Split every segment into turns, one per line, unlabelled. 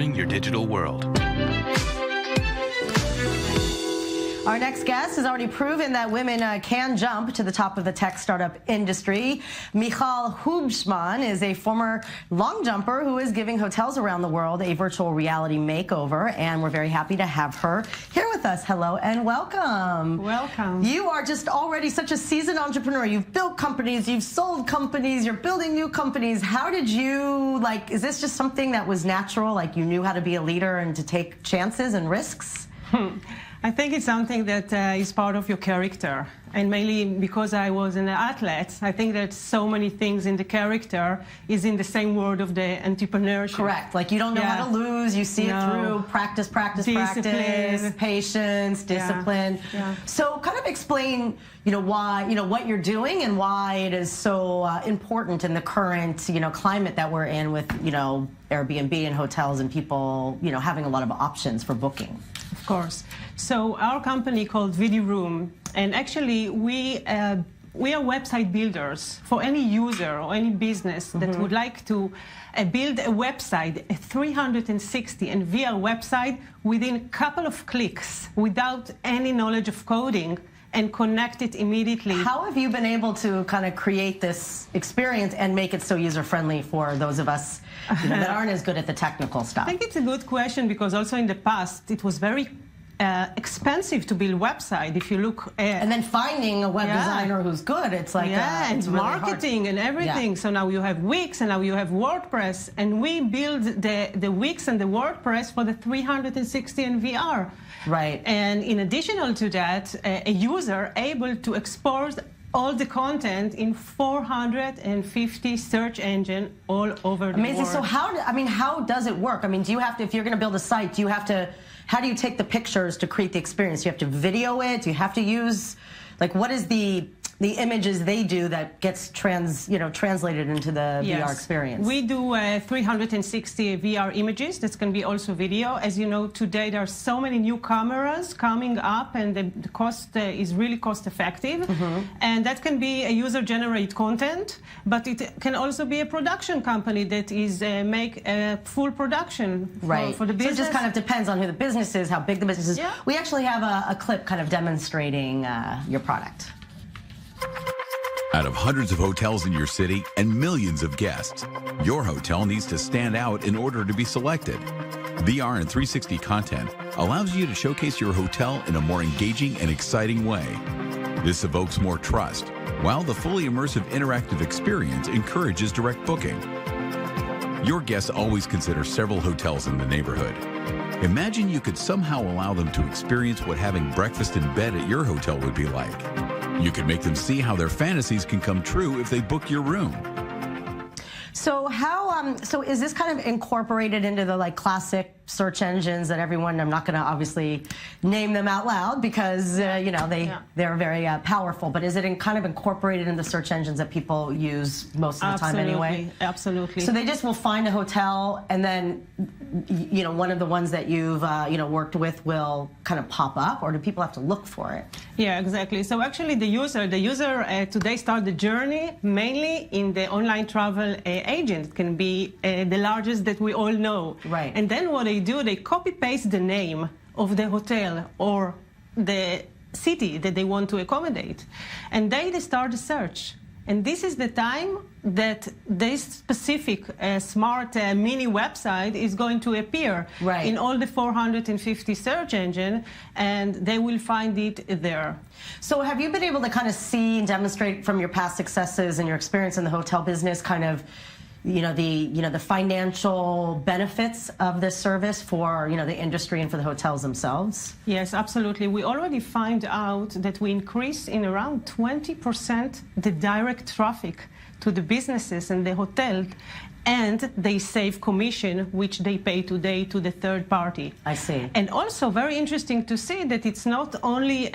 powering your digital world.
Our next guest has already proven that women can jump to the top of the tech startup industry. Michal Hubschman is a former long jumper who is giving hotels around the world a virtual reality makeover, and we're very happy to have her here with us. Hello and welcome.
Welcome.
You are just already such a seasoned entrepreneur. You've built companies, you've sold companies, you're building new companies. How did you, is this just something that was natural, like you knew how to be a leader and to take chances and risks?
I think it's something that is part of your character, and mainly because I was an athlete, I think that so many things in the character is in the same word of the entrepreneurship.
Correct. Like you don't know how to lose, you see it through practice, practice, patience, discipline.
Yeah.
So kind of explain, why, what you're doing and why it is so important in the current, climate that we're in with, Airbnb and hotels and people, having a lot of options for booking.
Of course. So our company called VidiRoom, and actually we are website builders for any user or any business that would like to build a website, a 360 and VR website within a couple of clicks without any knowledge of coding and connect it immediately.
How have you been able to kind of create this experience and make it so user-friendly for those of us that aren't as good at the technical stuff?
I think it's a good question because also in the past it was very expensive to build a website. If you look
and then finding a web designer who's good, it's like
and
it's really
marketing
hard.
And everything. So now you have Wix and now you have WordPress, and we build the Wix and the WordPress for the 360 and VR.
Right.
And in addition to that, a user able to export all the content in 450 search engine all over the world.
Amazing. So how does it work? I mean, do you have to, if you're going to build a site, do you have to, how do you take the pictures to create the experience? Do you have to video it? Do you have to use, what is the images they do that gets translated into the VR experience?
We do 360 VR images. That's going to be also video. As you know, today there are so many new cameras coming up, and the cost is really cost effective. And that can be a user-generated content, but it can also be a production company that is make a full production for the business.
So it just kind of depends on who the business is, how big the business is. Yeah. We actually have a clip kind of demonstrating your product.
Out of hundreds of hotels in your city and millions of guests, your hotel needs to stand out in order to be selected. VR and 360 content allows you to showcase your hotel in a more engaging and exciting way. This evokes more trust, while the fully immersive interactive experience encourages direct booking. Your guests always consider several hotels in the neighborhood. Imagine you could somehow allow them to experience what having breakfast in bed at your hotel would be like. You can make them see how their fantasies can come true if they book your room.
So so is this kind of incorporated into the classic search engines that everyone, I'm not going to obviously name them out loud because, they're very powerful, but is it kind of incorporated in the search engines that people use most of the time anyway?
Absolutely.
So they just will find a hotel and then, one of the ones that you've, worked with will kind of pop up, or do people have to look for it?
Yeah, exactly. So actually the user today start the journey mainly in the online travel agent. It can be the largest that we all know.
Right.
And then what they do, they copy-paste the name of the hotel or the city that they want to accommodate. And they start the search. And this is the time that this specific smart mini website is going to appear in all the 450 search engine, and they will find it there.
So have you been able to kind of see and demonstrate from your past successes and your experience in the hotel business kind of the financial benefits of this service for the industry and for the hotels themselves?
Yes, absolutely. We already find out that we increase in around 20% the direct traffic to the businesses and the hotel, and they save commission, which they pay today to the third party.
I see.
And also very interesting to see that it's not only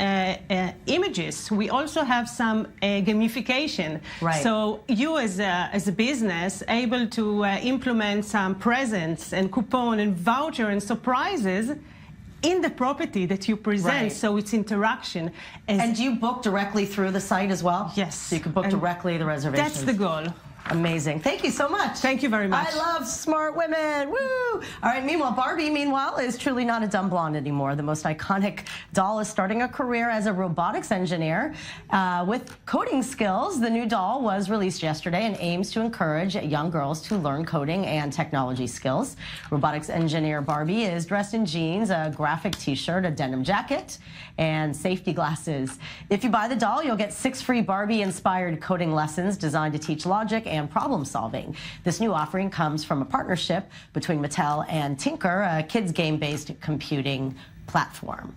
images. We also have some gamification.
Right.
So you as a business able to implement some presents and coupon and voucher and surprises in the property that you present, so it's interaction.
And do you book directly through the site as well?
Yes.
So you can book directly the reservations?
That's the goal.
Amazing. Thank you so much.
Thank you very much.
I love smart women. Woo! All right, meanwhile, Barbie, is truly not a dumb blonde anymore. The most iconic doll is starting a career as a robotics engineer with coding skills. The new doll was released yesterday and aims to encourage young girls to learn coding and technology skills. Robotics engineer Barbie is dressed in jeans, a graphic t-shirt, a denim jacket, and safety glasses. If you buy the doll, you'll get 6 free Barbie-inspired coding lessons designed to teach logic and problem solving. This new offering comes from a partnership between Mattel and Tinker, a kids game-based computing platform.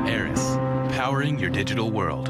Eris, powering your digital world.